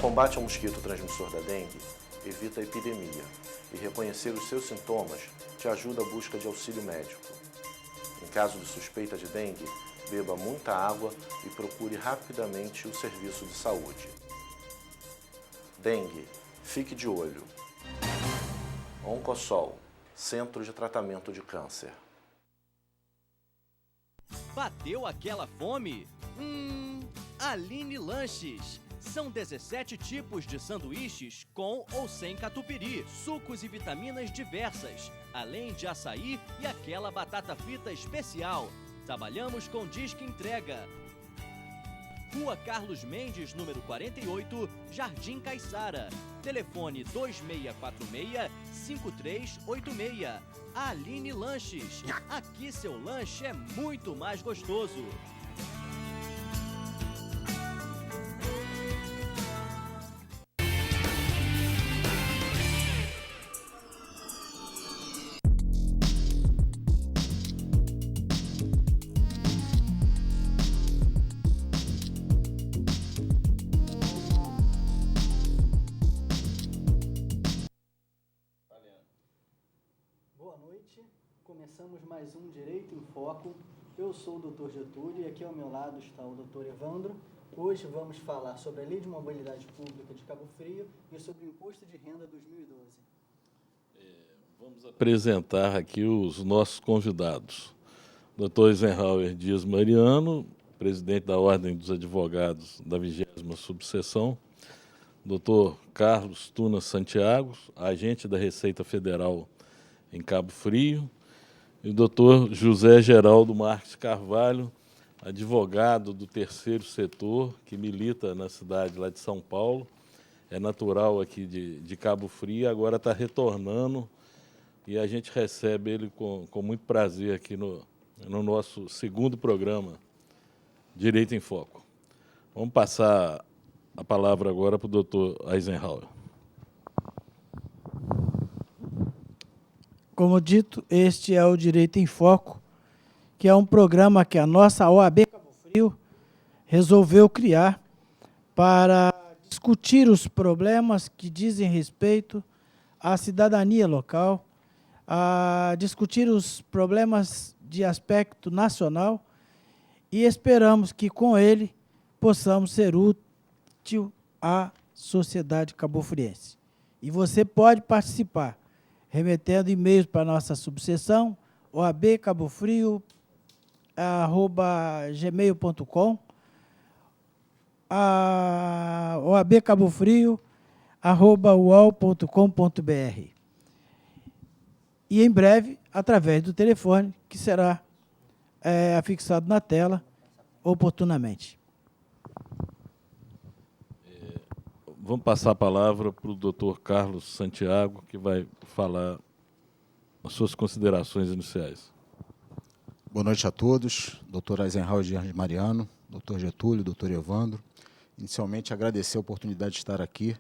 combate ao mosquito transmissor da dengue evita a epidemia e reconhecer os seus sintomas te ajuda à busca de auxílio médico. Em caso de suspeita de dengue, beba muita água e procure rapidamente o serviço de saúde. Dengue, fique de olho. Oncosol, Centro de Tratamento de Câncer. Bateu aquela fome? Aline Lanches. São 17 tipos de sanduíches com ou sem catupiry, sucos e vitaminas diversas, além de açaí e aquela batata frita especial. Trabalhamos com Disque Entrega. Rua Carlos Mendes, número 48, Jardim Caiçara. Telefone 2646-5386. Aline Lanches. Aqui seu lanche é muito mais gostoso. Começamos mais um Direito em Foco. Eu sou o Dr. Getúlio e aqui ao meu lado está o Dr. Evandro. Hoje vamos falar sobre a Lei de Mobilidade Pública de Cabo Frio e sobre o Imposto de Renda 2012. Vamos apresentar aqui os nossos convidados. Dr. Eisenhower Dias Mariano, presidente da Ordem dos Advogados da 20ª Subseção. Dr. Carlos Tuna Santiago, agente da Receita Federal em Cabo Frio. E o doutor José Geraldo Marques Carvalho, advogado do terceiro setor, que milita na cidade lá de São Paulo, é natural aqui de Cabo Frio, agora está retornando e a gente recebe ele com muito prazer aqui no nosso segundo programa, Direito em Foco. Vamos passar a palavra agora para o doutor Eisenhower. Como dito, este é o Direito em Foco, que é um programa que a nossa OAB Cabo Frio resolveu criar para discutir os problemas que dizem respeito à cidadania local, a discutir os problemas de aspecto nacional e esperamos que com ele possamos ser útil à sociedade cabofriense. E você pode participar remetendo e-mails para a nossa subseção, oabcabofrio@gmail.com, oabcabofrio@uol.com.br. E em breve, através do telefone, que será afixado na tela oportunamente. Vamos passar a palavra para o doutor Carlos Santiago, que vai falar as suas considerações iniciais. Boa noite a todos, doutor Eisenhower Dias Mariano, doutor Getúlio, doutor Evandro. Inicialmente, agradecer a oportunidade de estar aqui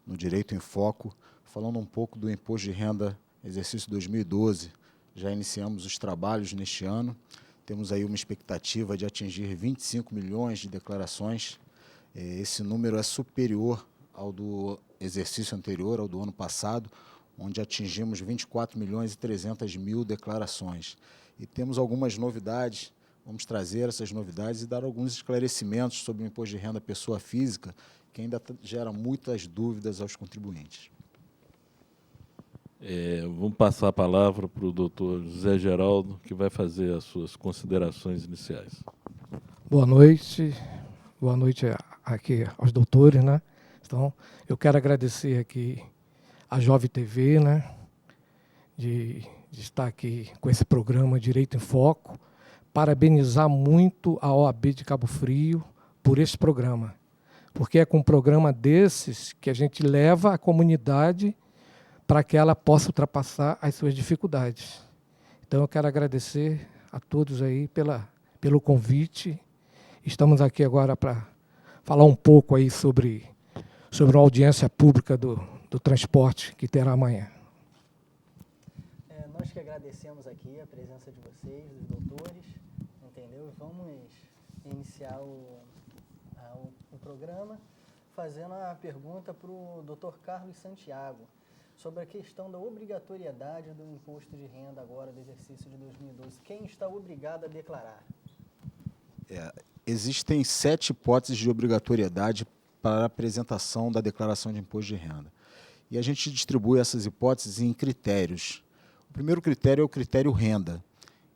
no Direito em Foco, falando um pouco do Imposto de Renda Exercício 2012. Já iniciamos os trabalhos neste ano, temos aí uma expectativa de atingir 25 milhões de declarações. Esse número é superior ao do exercício anterior, ao do ano passado, onde atingimos 24 milhões e 300 mil declarações. E temos algumas novidades, vamos trazer essas novidades e dar alguns esclarecimentos sobre o imposto de renda pessoa física, que ainda gera muitas dúvidas aos contribuintes. Vamos passar a palavra para o doutor José Geraldo, que vai fazer as suas considerações iniciais. Boa noite aqui aos doutores, né? Então, eu quero agradecer aqui à Jovem TV, né, de estar aqui com esse programa Direito em Foco, parabenizar muito a OAB de Cabo Frio por esse programa, porque é com um programa desses que a gente leva a comunidade para que ela possa ultrapassar as suas dificuldades. Então, eu quero agradecer a todos aí pelo convite. Estamos aqui agora para falar um pouco aí sobre uma audiência pública do transporte que terá amanhã. Nós que agradecemos aqui a presença de vocês, dos doutores, entendeu? Vamos iniciar o programa. fazendo a pergunta para o Dr. Carlos Santiago sobre a questão da obrigatoriedade do imposto de renda agora do exercício de 2012. Quem está obrigado a declarar? Existem 7 hipóteses de obrigatoriedade para a apresentação da declaração de imposto de renda. E a gente distribui essas hipóteses em critérios. O primeiro critério é o critério renda.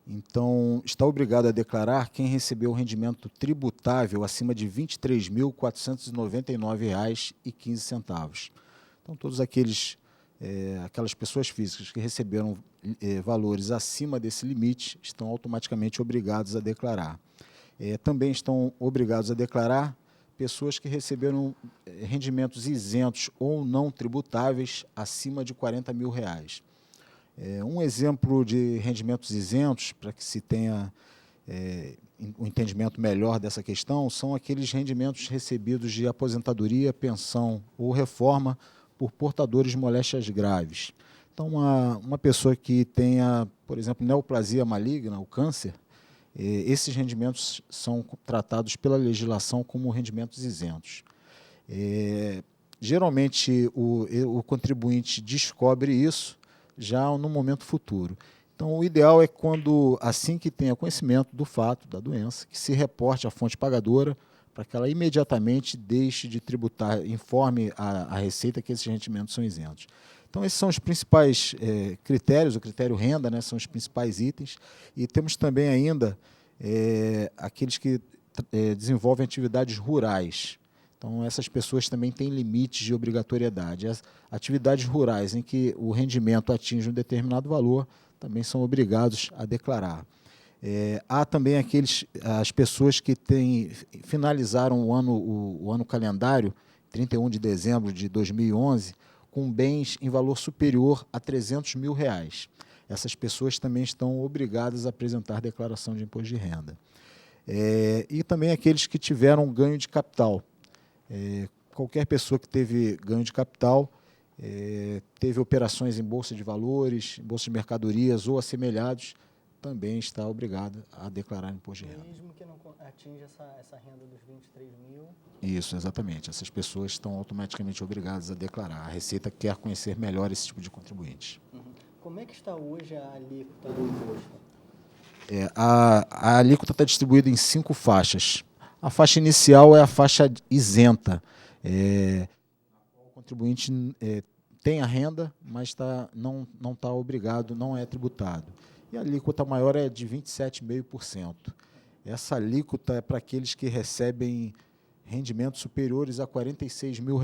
Então, está obrigado a declarar quem recebeu o rendimento tributável acima de R$ 23.499,15. Então, todos aquelas pessoas físicas que receberam valores acima desse limite estão automaticamente obrigados a declarar. Também estão obrigados a declarar pessoas que receberam rendimentos isentos ou não tributáveis acima de R$ 40 mil. Um exemplo de rendimentos isentos, para que se tenha um entendimento melhor dessa questão, são aqueles rendimentos recebidos de aposentadoria, pensão ou reforma por portadores de moléstias graves. Então, uma pessoa que tenha, por exemplo, neoplasia maligna, o câncer, esses rendimentos são tratados pela legislação como rendimentos isentos. Geralmente, o contribuinte descobre isso já no momento futuro. Então, o ideal é quando, assim que tenha conhecimento do fato da doença, que se reporte à fonte pagadora para que ela imediatamente deixe de tributar, informe a Receita que esses rendimentos são isentos. Então, esses são os principais critérios, o critério renda, né, são os principais itens, e temos também ainda aqueles que desenvolvem atividades rurais. Então, essas pessoas também têm limites de obrigatoriedade. As atividades rurais em que o rendimento atinge um determinado valor também são obrigados a declarar. Há também as pessoas que finalizaram o ano calendário, 31 de dezembro de 2011, com bens em valor superior a R$ 300 mil. Essas pessoas também estão obrigadas a apresentar declaração de imposto de renda. E também aqueles que tiveram ganho de capital. Qualquer pessoa que teve ganho de capital, teve operações em bolsa de valores, em bolsa de mercadorias ou assemelhados, também está obrigada a declarar imposto de renda. Mesmo que não atinja essa renda dos 23 mil? Isso, exatamente. Essas pessoas estão automaticamente obrigadas a declarar. A Receita quer conhecer melhor esse tipo de contribuinte. Uhum. Como é que está hoje a alíquota do imposto? A alíquota está distribuída em 5 faixas. A faixa inicial é a faixa isenta. O contribuinte tem a renda, mas não está obrigado, não é tributado. E a alíquota maior é de 27,5%. Essa alíquota é para aqueles que recebem rendimentos superiores a R$ 46 mil.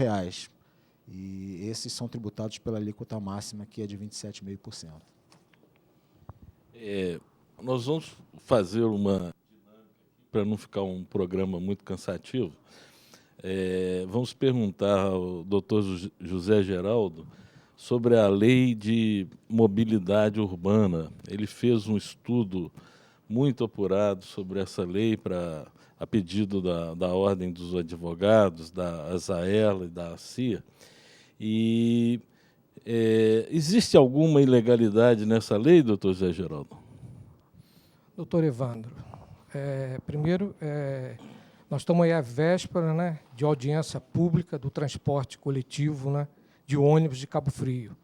E esses são tributados pela alíquota máxima, que é de 27,5%. Nós vamos fazer uma para não ficar um programa muito cansativo, vamos perguntar ao doutor José Geraldo sobre a lei de mobilidade urbana. Ele fez um estudo muito apurado sobre essa lei a pedido da Ordem dos Advogados, da ASAELA e da ACIA. E existe alguma ilegalidade nessa lei, doutor José Geraldo? Doutor Evandro, primeiro, nós estamos aí à véspera, né, de audiência pública do transporte coletivo, né, de ônibus de Cabo Frio.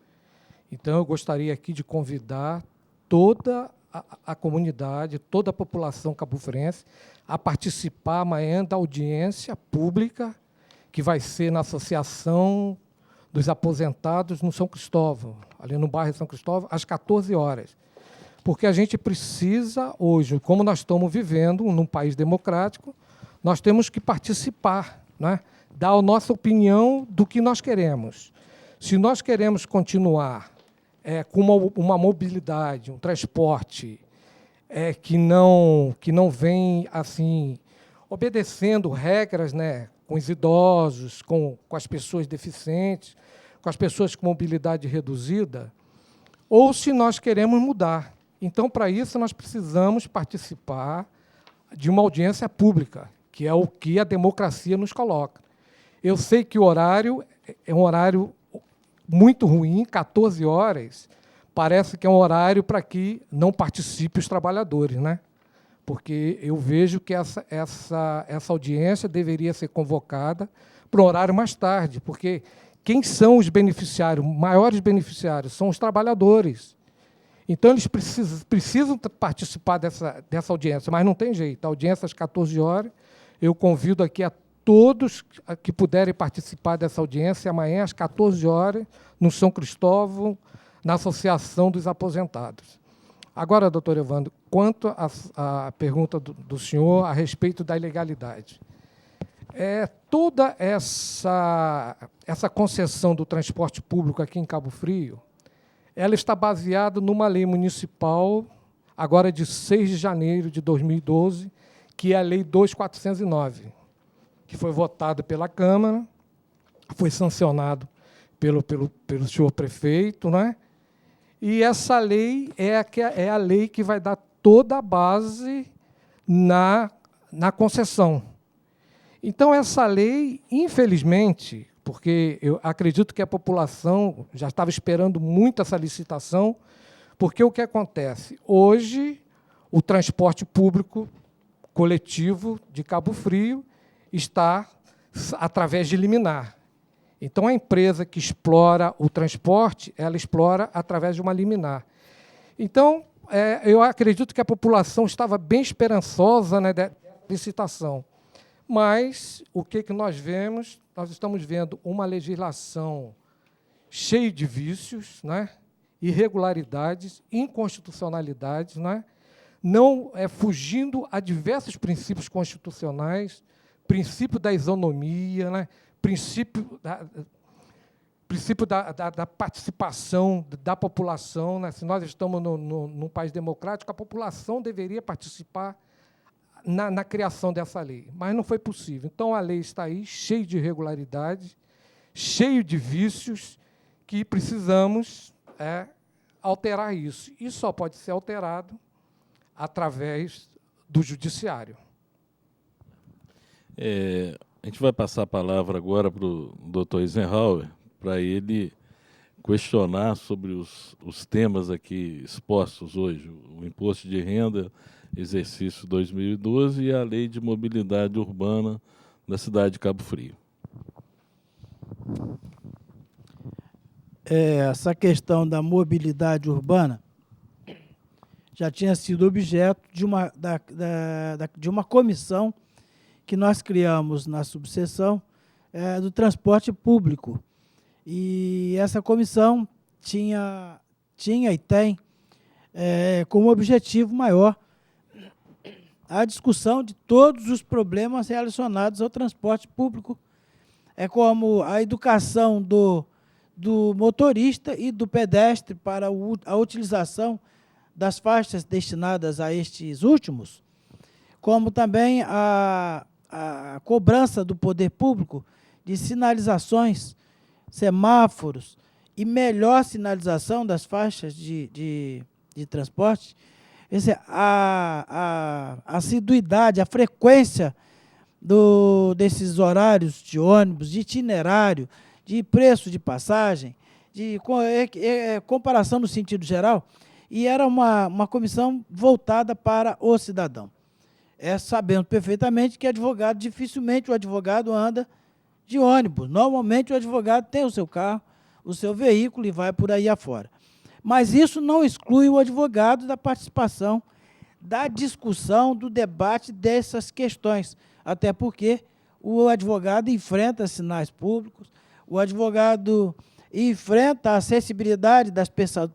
Então, eu gostaria aqui de convidar toda a comunidade, toda a população cabofrense a participar amanhã da audiência pública que vai ser na Associação dos Aposentados no São Cristóvão, ali no bairro São Cristóvão, às 14 horas. Porque a gente precisa, hoje, como nós estamos vivendo num país democrático, nós temos que participar, né? Dar a nossa opinião do que nós queremos. Se nós queremos continuar com uma mobilidade, um transporte que não vem assim, obedecendo regras, né, com os idosos, com as pessoas deficientes, com as pessoas com mobilidade reduzida, ou se nós queremos mudar. Então, para isso, nós precisamos participar de uma audiência pública, que é o que a democracia nos coloca. Eu sei que o horário é um horário muito ruim, 14 horas, parece que é um horário para que não participe os trabalhadores, né? porque eu vejo que essa audiência deveria ser convocada para um horário mais tarde, porque quem são os beneficiários, maiores beneficiários, são os trabalhadores. Então, eles precisam participar dessa audiência, mas não tem jeito. A audiência às 14 horas, eu convido aqui a todos que puderem participar dessa audiência amanhã às 14 horas, no São Cristóvão, na Associação dos Aposentados. Agora, doutor Evandro, quanto à pergunta do senhor a respeito da ilegalidade. Toda essa concessão do transporte público aqui em Cabo Frio, ela está baseada numa lei municipal, agora de 6 de janeiro de 2012, que é a Lei 2409, que foi votada pela Câmara, foi sancionado pelo senhor prefeito, né? E essa lei é a lei que vai dar toda a base na concessão. Então, essa lei, infelizmente, porque eu acredito que a população já estava esperando muito essa licitação, porque o que acontece? Hoje, o transporte público coletivo de Cabo Frio está através de liminar. Então, a empresa que explora o transporte, ela explora através de uma liminar. Então, eu acredito que a população estava bem esperançosa, né, da licitação. Mas o que nós vemos? Nós estamos vendo uma legislação cheia de vícios, né, irregularidades, inconstitucionalidades, né, não fugindo a diversos princípios constitucionais, princípio da isonomia, né, princípio da participação da população, né? Se nós estamos num país democrático, a população deveria participar na criação dessa lei, mas não foi possível. Então, a lei está aí, cheia de irregularidades, cheia de vícios, que precisamos alterar isso. E só pode ser alterado através do judiciário. A gente vai passar a palavra agora para o doutor Eisenhower, para ele questionar sobre os temas aqui expostos hoje, o imposto de renda, exercício 2012, e a lei de mobilidade urbana da cidade de Cabo Frio. Essa questão da mobilidade urbana já tinha sido objeto de uma comissão que nós criamos na subseção do transporte público. E essa comissão tinha e tem como objetivo maior a discussão de todos os problemas relacionados ao transporte público, como a educação do motorista e do pedestre para a utilização das faixas destinadas a estes últimos, como também a cobrança do poder público de sinalizações, semáforos e melhor sinalização das faixas de transporte. A assiduidade, a frequência desses horários de ônibus, de itinerário, de preço de passagem, de comparação no sentido geral, e era uma comissão voltada para o cidadão. Sabendo perfeitamente que dificilmente o advogado anda de ônibus. Normalmente o advogado tem o seu carro, o seu veículo e vai por aí afora. Mas isso não exclui o advogado da participação, da discussão, do debate dessas questões, até porque o advogado enfrenta sinais públicos, o advogado enfrenta a acessibilidade das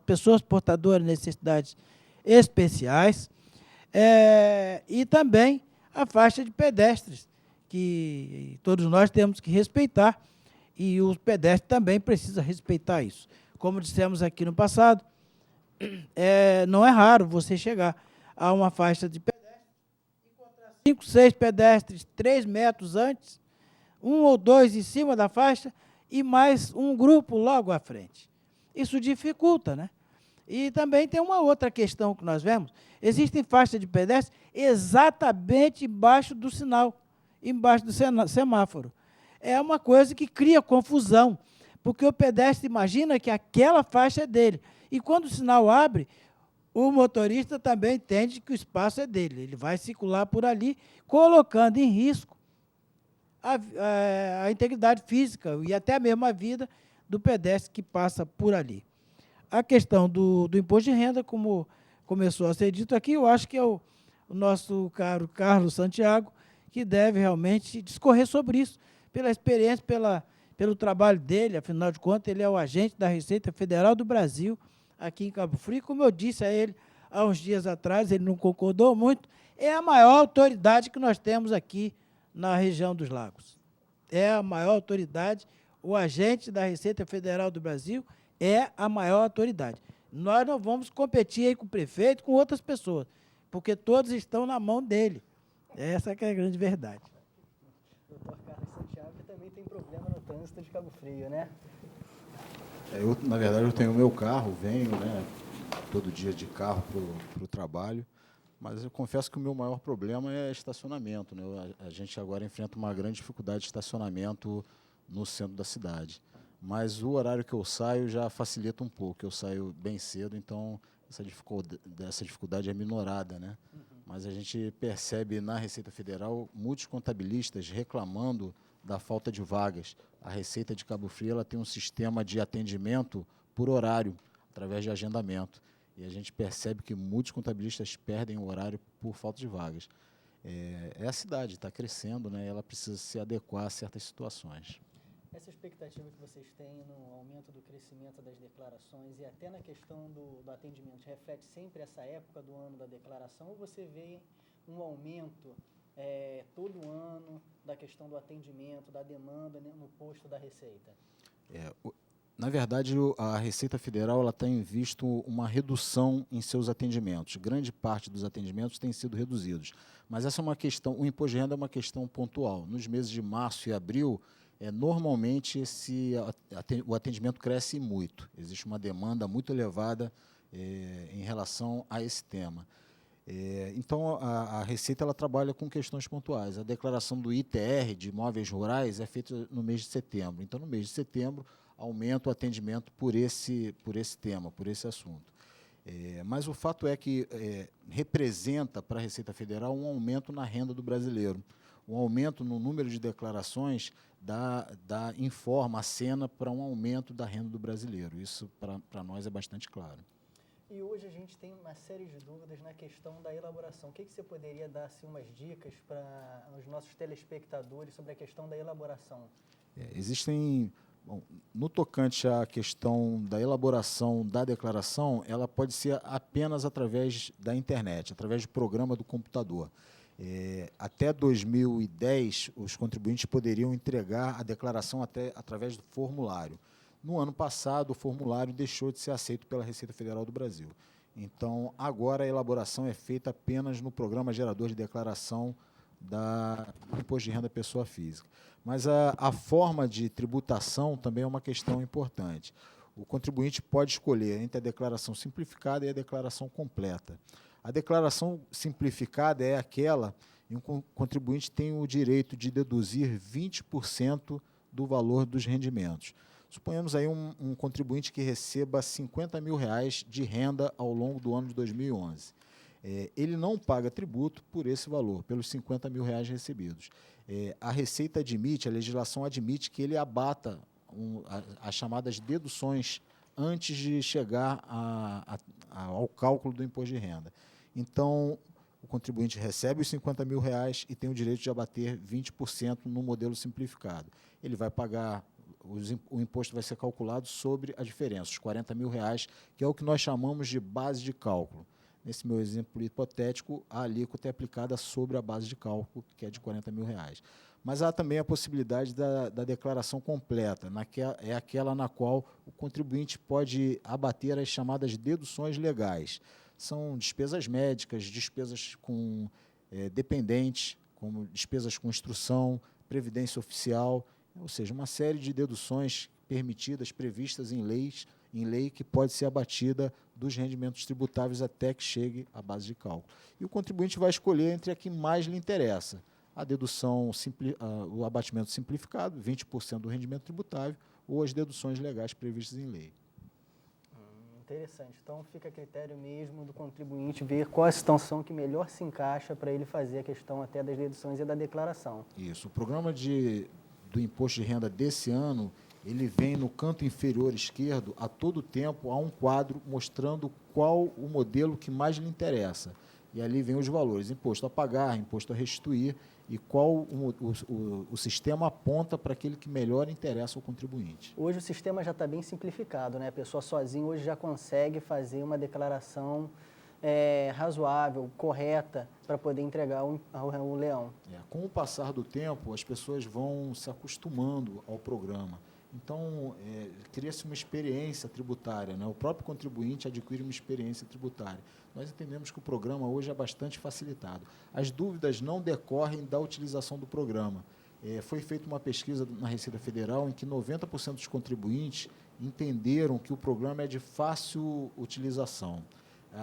pessoas portadoras de necessidades especiais, e também a faixa de pedestres, que todos nós temos que respeitar, e o pedestre também precisa respeitar isso. Como dissemos aqui no passado, não é raro você chegar a uma faixa de pedestre e encontrar 5, 6 pedestres 3 metros antes, 1 ou 2 em cima da faixa e mais um grupo logo à frente. Isso dificulta, né? E também tem uma outra questão que nós vemos. Existem faixas de pedestre exatamente embaixo do sinal, embaixo do semáforo. É uma coisa que cria confusão, porque o pedestre imagina que aquela faixa é dele. E quando o sinal abre, o motorista também entende que o espaço é dele. Ele vai circular por ali, colocando em risco a integridade física e até mesmo a vida do pedestre que passa por ali. A questão do imposto de renda, como começou a ser dito aqui, eu acho que é o nosso caro Carlos Santiago que deve realmente discorrer sobre isso, pela experiência, pelo trabalho dele. Afinal de contas, ele é o agente da Receita Federal do Brasil, aqui em Cabo Frio. Como eu disse a ele há uns dias atrás, ele não concordou muito, é a maior autoridade que nós temos aqui na região dos Lagos. É a maior autoridade, o agente da Receita Federal do Brasil é a maior autoridade. Nós não vamos competir aí com o prefeito, com outras pessoas, porque todos estão na mão dele. Essa que é a grande verdade. Doutor Carlos Santiago, que também tem problema no trânsito de Cabo Frio, né? Na verdade, eu tenho o meu carro, venho, né, todo dia de carro para o trabalho, mas eu confesso que o meu maior problema é estacionamento, né? A gente agora enfrenta uma grande dificuldade de estacionamento no centro da cidade. Mas o horário que eu saio já facilita um pouco. Eu saio bem cedo, então essa dificuldade é minorada, né? Mas a gente percebe na Receita Federal muitos contabilistas reclamando da falta de vagas. A Receita de Cabo Frio ela tem um sistema de atendimento por horário, através de agendamento. E a gente percebe que muitos contabilistas perdem o horário por falta de vagas. A cidade está crescendo, né? Ela precisa se adequar a certas situações. Essa expectativa que vocês têm no aumento do crescimento das declarações e até na questão do atendimento, reflete sempre essa época do ano da declaração, ou você vê um aumento todo ano da questão do atendimento, da demanda, né, no posto da Receita? Na verdade, a Receita Federal ela tem visto uma redução em seus atendimentos. Grande parte dos atendimentos tem sido reduzidos. Mas essa é uma questão, o imposto de renda é uma questão pontual. Nos meses de março e abril, normalmente o atendimento cresce muito. Existe uma demanda muito elevada em relação a esse tema. Então, a Receita ela trabalha com questões pontuais. A declaração do ITR, de imóveis rurais, é feita no mês de setembro. Então, no mês de setembro, aumenta o atendimento por esse tema, por esse assunto. Mas o fato é que representa para a Receita Federal um aumento na renda do brasileiro. Um aumento no número de declarações informa a cena para um aumento da renda do brasileiro. Isso, para nós, é bastante claro. E hoje a gente tem uma série de dúvidas na questão da elaboração. O que você poderia dar assim, umas dicas para os nossos telespectadores sobre a questão da elaboração? No tocante à questão da elaboração da declaração, ela pode ser apenas através da internet, através do programa do computador. Até 2010, os contribuintes poderiam entregar a declaração através do formulário. No ano passado, o formulário deixou de ser aceito pela Receita Federal do Brasil. Então, agora a elaboração é feita apenas no programa gerador de declaração do Imposto de Renda Pessoa Física. Mas a forma de tributação também é uma questão importante. O contribuinte pode escolher entre a declaração simplificada e a declaração completa. A declaração simplificada é aquela em que o contribuinte tem o direito de deduzir 20% do valor dos rendimentos. Suponhamos aí um contribuinte que receba R$50 mil de renda ao longo do ano de 2011. Ele não paga tributo por esse valor, pelos R$50 mil recebidos. A Receita admite, a legislação admite que ele abata as chamadas deduções antes de chegar ao cálculo do imposto de renda. Então, o contribuinte recebe os R$50 mil e tem o direito de abater 20% no modelo simplificado. Ele vai pagar, o imposto vai ser calculado sobre a diferença, os R$40 mil, que é o que nós chamamos de base de cálculo. Nesse meu exemplo hipotético, a alíquota é aplicada sobre a base de cálculo, que é de R$40 mil. Mas há também a possibilidade da declaração completa, é aquela na qual o contribuinte pode abater as chamadas deduções legais. São despesas médicas, despesas com dependentes, como despesas com instrução, previdência oficial, ou seja, uma série de deduções permitidas, previstas em lei que pode ser abatida dos rendimentos tributáveis até que chegue à base de cálculo. E o contribuinte vai escolher entre a que mais lhe interessa. A dedução, o abatimento simplificado, 20% do rendimento tributável, ou as deduções legais previstas em lei. Interessante. Então fica a critério mesmo do contribuinte ver qual a situação que melhor se encaixa para ele fazer a questão até das deduções e da declaração. Isso. O programa do imposto de renda desse ano, ele vem no canto inferior esquerdo, a todo tempo há um quadro mostrando qual o modelo que mais lhe interessa. E ali vem os valores, imposto a pagar, imposto a restituir, e qual o sistema aponta para aquele que melhor interessa ao contribuinte. Hoje o sistema já está bem simplificado, né? A pessoa sozinha hoje já consegue fazer uma declaração razoável, correta, para poder entregar ao leão. Com o passar do tempo, as pessoas vão se acostumando ao programa. Então, cria-se uma experiência tributária, né? O próprio contribuinte adquire uma experiência tributária. Nós entendemos que o programa hoje é bastante facilitado. As dúvidas não decorrem da utilização do programa. Foi feita uma pesquisa na Receita Federal em que 90% dos contribuintes entenderam que o programa é de fácil utilização.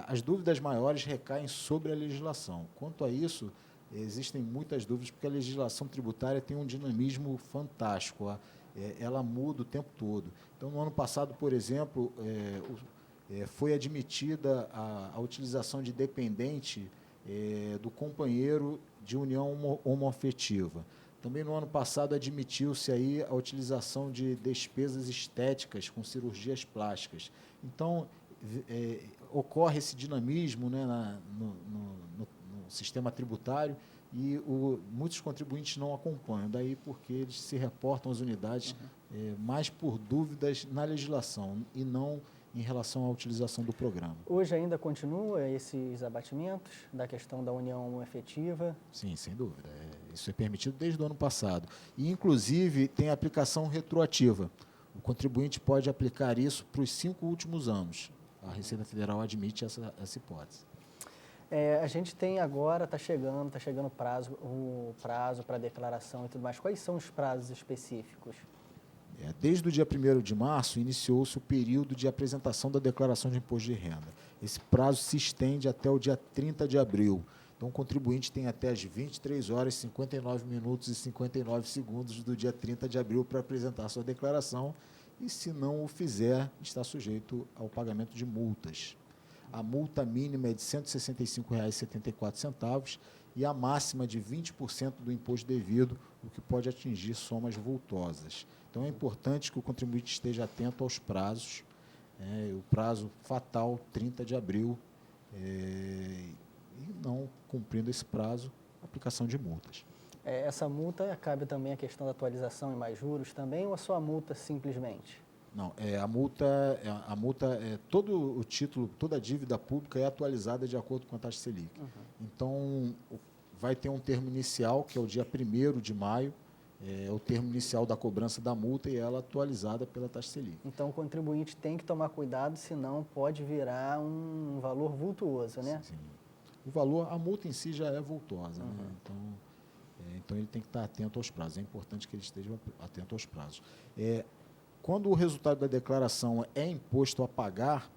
As dúvidas maiores recaem sobre a legislação. Quanto a isso, existem muitas dúvidas, porque a legislação tributária tem um dinamismo fantástico. Ela muda o tempo todo. Então, no ano passado, por exemplo, foi admitida a utilização de dependente do companheiro de união homoafetiva. Também no ano passado admitiu-se aí a utilização de despesas estéticas com cirurgias plásticas. Então, ocorre esse dinamismo, né, no sistema tributário, e muitos contribuintes não acompanham, daí porque eles se reportam às unidades mais por dúvidas na legislação e não em relação à utilização do programa. Hoje ainda continua esses abatimentos da questão da união efetiva? Sim, sem dúvida. Isso é permitido desde o ano passado. E, inclusive, tem aplicação retroativa. O contribuinte pode aplicar isso para os 5 últimos anos. A Receita Federal admite essa hipótese. A gente tem agora, está chegando o prazo para declaração e tudo mais. Quais são os prazos específicos? Desde o dia 1º de março, iniciou-se o período de apresentação da declaração de imposto de renda. Esse prazo se estende até o dia 30 de abril. Então, o contribuinte tem até as 23 horas, 59 minutos e 59 segundos do dia 30 de abril para apresentar sua declaração e, se não o fizer, está sujeito ao pagamento de multas. A multa mínima é de R$ 165,74 e a máxima de 20% do imposto devido, o que pode atingir somas vultosas. Então, é importante que o contribuinte esteja atento aos prazos, o prazo fatal, 30 de abril, e não cumprindo esse prazo, aplicação de multas. Essa multa, cabe também a questão da atualização e mais juros também, ou é só a multa simplesmente? Não, a multa todo o título, toda a dívida pública é atualizada de acordo com a taxa Selic. Então, vai ter um termo inicial, que é o dia 1º de maio, o termo inicial da cobrança da multa e ela atualizada pela taxa Selic. Então, o contribuinte tem que tomar cuidado, senão pode virar um valor vultuoso, né? Sim. A multa em si já é vultosa, né? Então, ele tem que estar atento aos prazos. É importante que ele esteja atento aos prazos. Quando o resultado da declaração é imposto a pagar,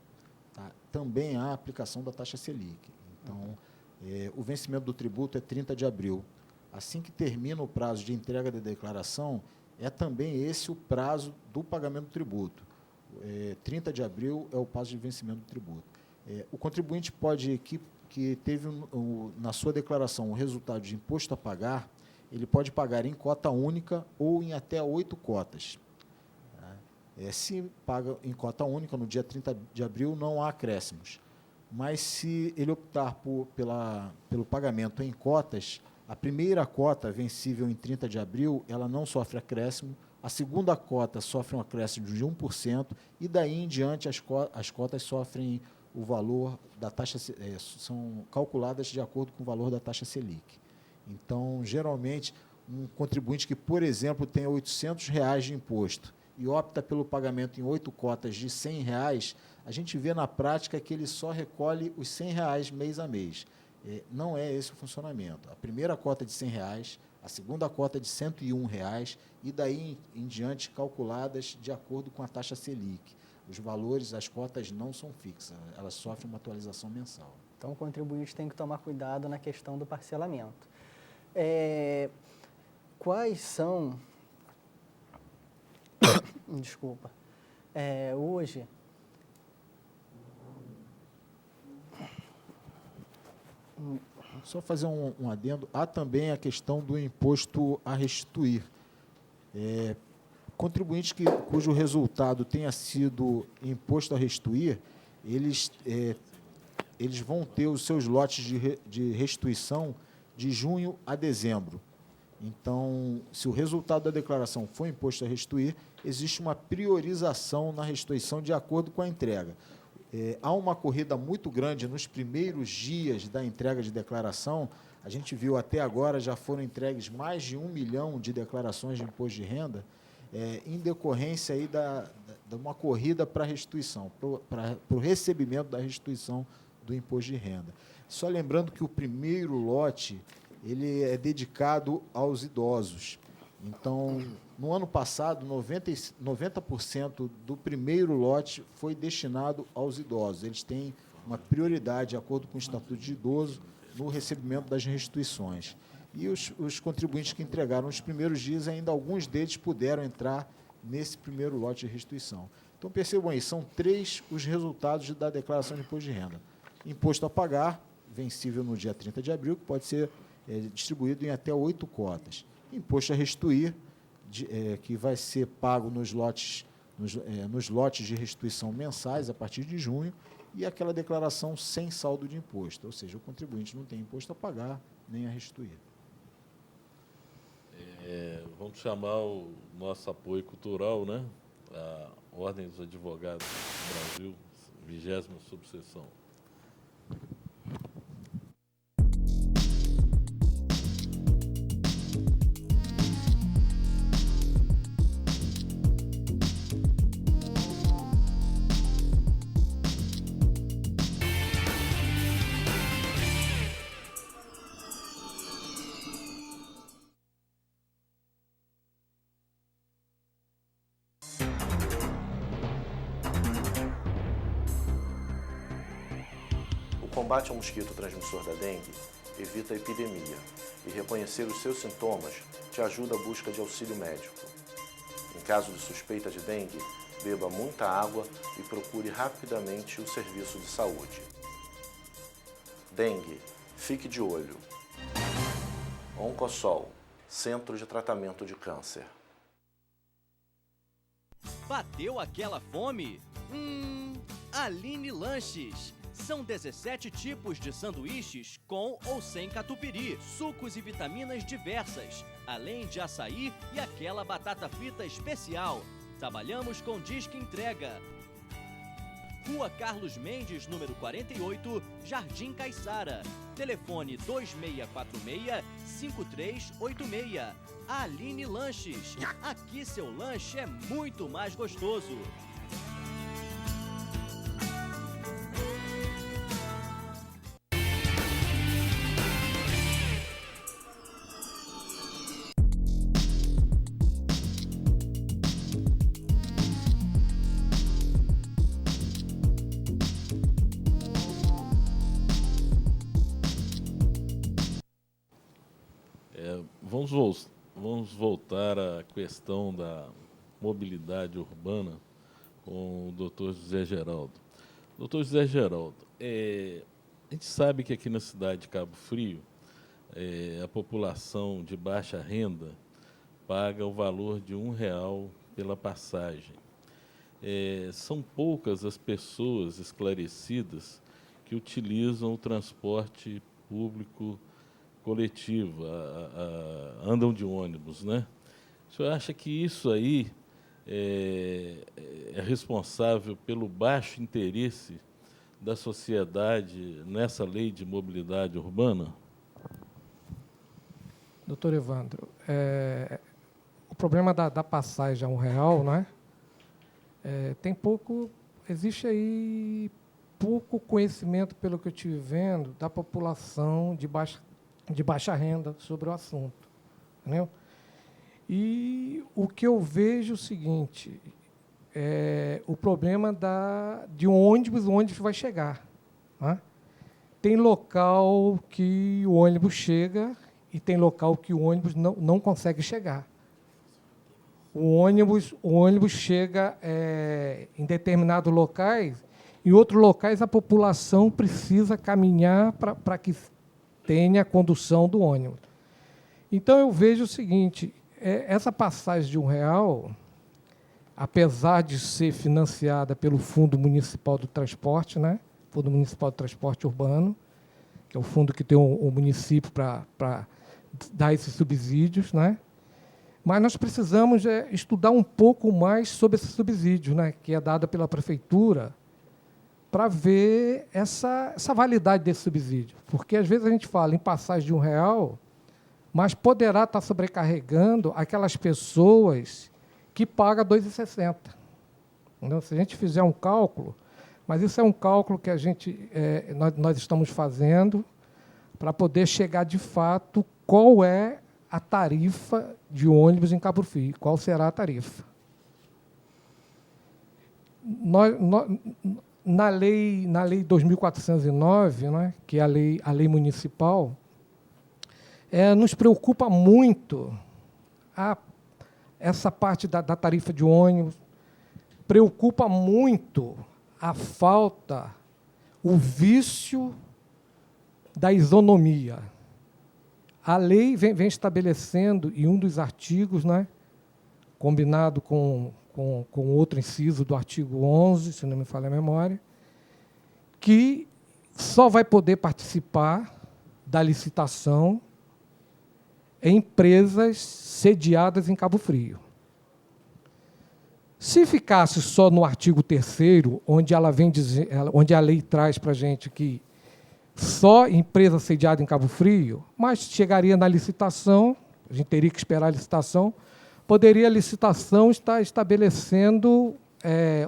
também há aplicação da taxa Selic. Então, o vencimento do tributo é 30 de abril. Assim que termina o prazo de entrega da declaração, é também esse o prazo do pagamento do tributo. 30 de abril é o prazo de vencimento do tributo. O contribuinte pode, que teve na sua declaração o resultado de imposto a pagar, ele pode pagar em cota única ou em até 8 cotas. Se paga em cota única, no dia 30 de abril, não há acréscimos. Mas, se ele optar pelo pagamento em cotas, a primeira cota, vencível em 30 de abril, ela não sofre acréscimo, a segunda cota sofre um acréscimo de 1%, e daí em diante as cotas sofrem o valor da taxa, são calculadas de acordo com o valor da taxa Selic. Então, geralmente, um contribuinte que, por exemplo, tem R$ 800 de imposto, e opta pelo pagamento em 8 cotas de R$ 100, a gente vê na prática que ele só recolhe os R$ 100 mês a mês. Não é esse o funcionamento. A primeira cota de R$ 100, a segunda cota de R$ 101, e daí em diante calculadas de acordo com a taxa Selic. Os valores, as cotas não são fixas, elas sofrem uma atualização mensal. Então, o contribuinte tem que tomar cuidado na questão do parcelamento. Quais são... Desculpa. Hoje, Só fazer um adendo. Há também a questão do imposto a restituir. Contribuintes cujo resultado tenha sido imposto a restituir, eles vão ter os seus lotes de restituição de junho a dezembro. Então, se o resultado da declaração for imposto a restituir, existe uma priorização na restituição de acordo com a entrega. Há uma corrida muito grande nos primeiros dias da entrega de declaração. A gente viu até agora, já foram entregues mais de 1 milhão de declarações de imposto de renda, em decorrência aí de uma corrida para a restituição, para o recebimento da restituição do imposto de renda. Só lembrando que o primeiro lote ele é dedicado aos idosos. Então, no ano passado, 90% do primeiro lote foi destinado aos idosos. Eles têm uma prioridade, de acordo com o Estatuto de Idoso, no recebimento das restituições. E os contribuintes que entregaram nos primeiros dias, ainda alguns deles puderam entrar nesse primeiro lote de restituição. Então, percebam aí, são 3 os resultados da declaração de imposto de renda. Imposto a pagar, vencível no dia 30 de abril, que pode ser distribuído em até 8 cotas. Imposto a restituir, que vai ser pago nos lotes de restituição mensais a partir de junho, e aquela declaração sem saldo de imposto, ou seja, o contribuinte não tem imposto a pagar nem a restituir. Vamos chamar o nosso apoio cultural, né? A Ordem dos Advogados do Brasil, 20ª subseção. O combate ao mosquito transmissor da dengue evita a epidemia e reconhecer os seus sintomas te ajuda a busca de auxílio médico. Em caso de suspeita de dengue, beba muita água e procure rapidamente o serviço de saúde. Dengue, fique de olho. Oncosol, Centro de Tratamento de Câncer. Bateu aquela fome? Aline Lanches. São 17 tipos de sanduíches com ou sem catupiry, sucos e vitaminas diversas, além de açaí e aquela batata frita especial. Trabalhamos com Disque Entrega. Rua Carlos Mendes, número 48, Jardim Caiçara. Telefone 2646-5386. Aline Lanches. Aqui seu lanche é muito mais gostoso. Vamos voltar à questão da mobilidade urbana com o Dr. José Geraldo. Dr. José Geraldo, a gente sabe que aqui na cidade de Cabo Frio, a população de baixa renda paga o valor de R$1 pela passagem. São poucas as pessoas esclarecidas que utilizam o transporte público coletivo, andam de ônibus, né? O senhor acha que isso aí é responsável pelo baixo interesse da sociedade nessa lei de mobilidade urbana? Doutor Evandro, o problema da passagem a R$1, né? Existe aí pouco conhecimento, pelo que eu estive vendo, da população de baixa renda sobre o assunto, entendeu? E o que eu vejo é o seguinte, o problema de um ônibus, o ônibus vai chegar, né? Tem local que o ônibus chega e tem local que o ônibus não consegue chegar. O ônibus chega em determinados locais, em outros locais a população precisa caminhar para que tenha a condução do ônibus. Então, eu vejo o seguinte, essa passagem de R$1, apesar de ser financiada pelo Fundo Municipal do Transporte, né? Fundo Municipal do Transporte Urbano, que é o fundo que tem o município para dar esses subsídios, né? Mas nós precisamos estudar um pouco mais sobre esse subsídio, né? Que é dado pela prefeitura, para ver essa validade desse subsídio. Porque, às vezes, a gente fala em passagem de R$1, mas poderá estar sobrecarregando aquelas pessoas que pagam R$2,60. Então, se a gente fizer um cálculo, mas isso é um cálculo que nós estamos fazendo para poder chegar, de fato, qual é a tarifa de ônibus em Cabo Frio, qual será a tarifa. Na lei 2.409, né, que é a lei municipal, nos preocupa muito essa parte da tarifa de ônibus, preocupa muito a falta, o vício da isonomia. A lei vem estabelecendo, em um dos artigos, né, combinado com outro inciso do artigo 11, se não me falha a memória, que só vai poder participar da licitação empresas sediadas em Cabo Frio. Se ficasse só no artigo 3º, onde a lei traz para a gente que só empresa sediada em Cabo Frio, mas chegaria na licitação, a gente teria que esperar a licitação, poderia a licitação estar estabelecendo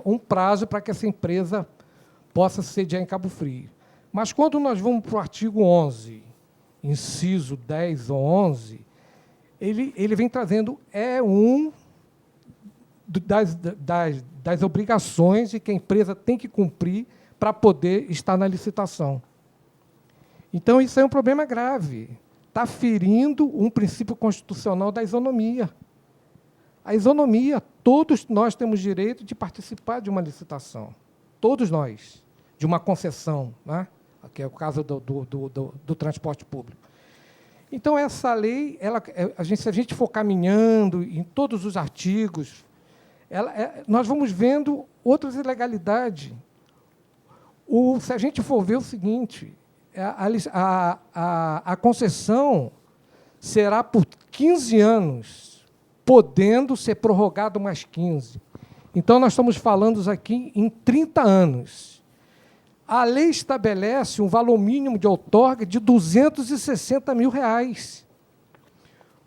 um prazo para que essa empresa possa sediar em Cabo Frio. Mas quando nós vamos para o artigo 11, inciso 10 ou 11, ele vem trazendo das obrigações de que a empresa tem que cumprir para poder estar na licitação. Então, isso é um problema grave. Está ferindo um princípio constitucional da isonomia. A isonomia, todos nós temos direito de participar de uma licitação. Todos nós, de uma concessão, né? Que é o caso do transporte público. Então, essa lei, se a gente for caminhando em todos os artigos, nós vamos vendo outras ilegalidades. Se a gente for ver o seguinte, a concessão será por 15 anos, podendo ser prorrogado mais 15. Então, nós estamos falando aqui em 30 anos. A lei estabelece um valor mínimo de outorga de R$260 mil.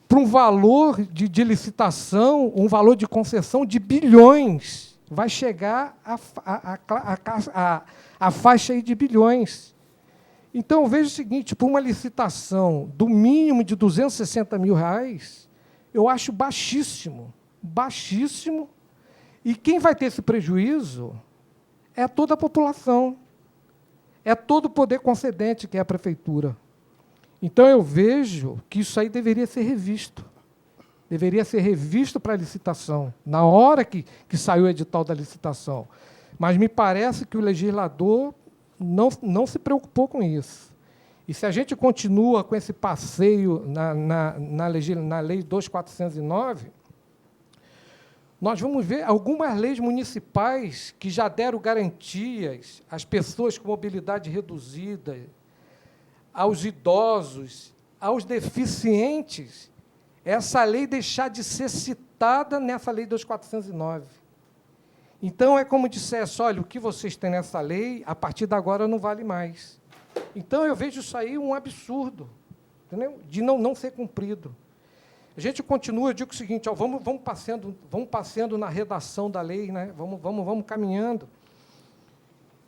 Para um valor de licitação, um valor de concessão de bilhões. Vai chegar a faixa aí de bilhões. Então, eu vejo o seguinte, para uma licitação do mínimo de R$260 mil, eu acho baixíssimo, baixíssimo, e quem vai ter esse prejuízo é toda a população, é todo o poder concedente, que é a prefeitura. Então, eu vejo que isso aí deveria ser revisto para a licitação, na hora que saiu o edital da licitação. Mas me parece que o legislador não se preocupou com isso. E se a gente continua com esse passeio na Lei 2.409, nós vamos ver algumas leis municipais que já deram garantias às pessoas com mobilidade reduzida, aos idosos, aos deficientes, essa lei deixar de ser citada nessa Lei 2.409. Então, é como dissesse, olha, o que vocês têm nessa lei, a partir de agora não vale mais. Então, eu vejo isso aí um absurdo, entendeu? De não ser cumprido. A gente continua, eu digo o seguinte, ó, vamos passeando na redação da lei, né? Vamos caminhando.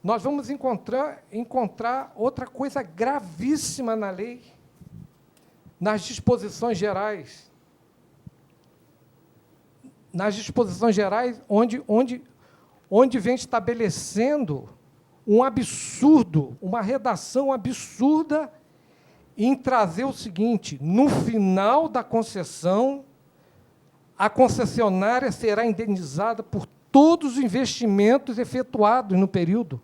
Nós vamos encontrar outra coisa gravíssima na lei, nas disposições gerais. Nas disposições gerais, onde vem estabelecendo um absurdo, uma redação absurda em trazer o seguinte, no final da concessão, a concessionária será indenizada por todos os investimentos efetuados no período.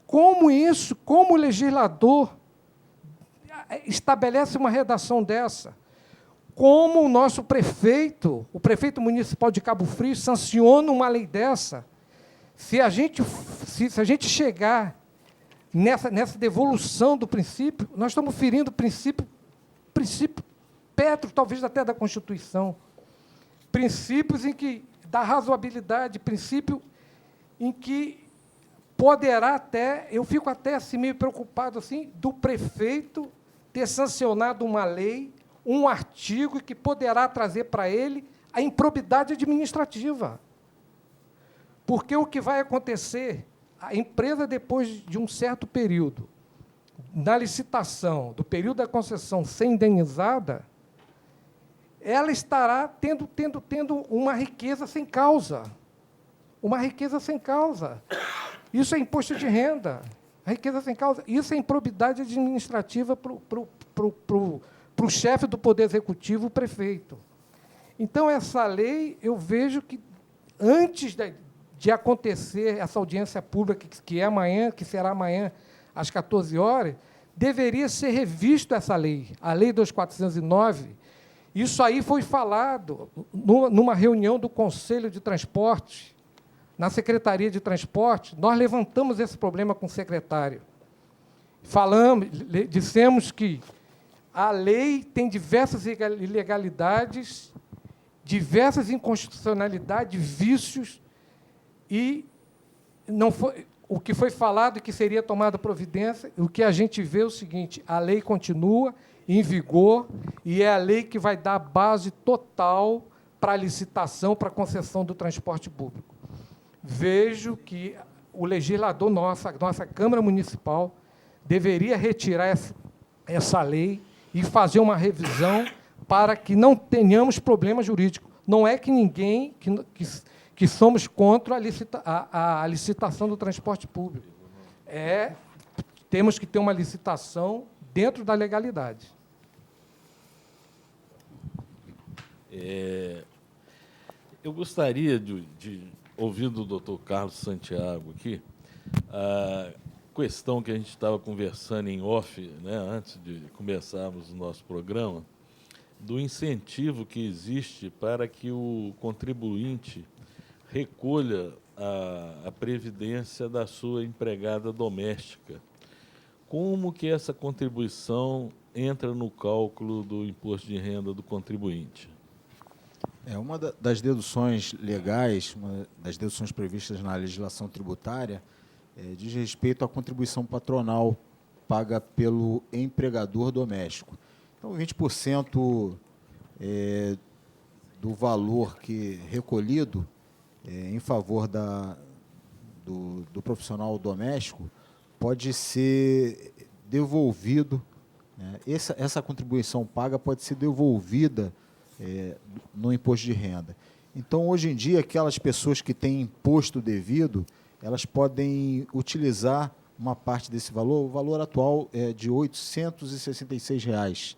Como o legislador estabelece uma redação dessa? Como o nosso prefeito, o prefeito municipal de Cabo Frio, sanciona uma lei dessa? Se a gente chegar nessa devolução do princípio, nós estamos ferindo o princípio petro, talvez até da Constituição. Princípios em que da razoabilidade, princípio em que poderá até, eu fico até assim meio preocupado assim, do prefeito ter sancionado uma lei, um artigo que poderá trazer para ele a improbidade administrativa. Porque o que vai acontecer, a empresa, depois de um certo período, na licitação, do período da concessão ser indenizada, ela estará tendo uma riqueza sem causa. Uma riqueza sem causa. Isso é imposto de renda. A riqueza sem causa. Isso é improbidade administrativa para o chefe do Poder Executivo, o prefeito. Então, essa lei, eu vejo que, antes de acontecer essa audiência pública, que é amanhã, que será amanhã, às 14 horas, deveria ser revista essa lei, a Lei 2409. Isso aí foi falado numa reunião do Conselho de Transporte, na Secretaria de Transporte. Nós levantamos esse problema com o secretário. Dissemos que a lei tem diversas ilegalidades, diversas inconstitucionalidades, vícios, e não foi, o que foi falado que seria tomada providência, o que a gente vê é o seguinte: a lei continua em vigor e é a lei que vai dar base total para a licitação, para a concessão do transporte público. Vejo que o legislador, nossa Câmara Municipal, deveria retirar essa lei e fazer uma revisão para que não tenhamos problema jurídico. Não é que ninguém, que somos contra a licitação do transporte público. Temos que ter uma licitação dentro da legalidade. Eu gostaria de ouvir do doutor Carlos Santiago aqui a questão que a gente estava conversando em off, né, antes de começarmos o nosso programa, do incentivo que existe para que o contribuinte recolha a previdência da sua empregada doméstica. Como que essa contribuição entra no cálculo do imposto de renda do contribuinte? Uma das deduções legais, uma das deduções previstas na legislação tributária, diz respeito à contribuição patronal paga pelo empregador doméstico. Então, 20% do valor recolhido em favor do profissional doméstico pode ser devolvido, né? Essa contribuição paga pode ser devolvida no imposto de renda. Então, hoje em dia, aquelas pessoas que têm imposto devido, elas podem utilizar uma parte desse valor. O valor atual é de R$ 866.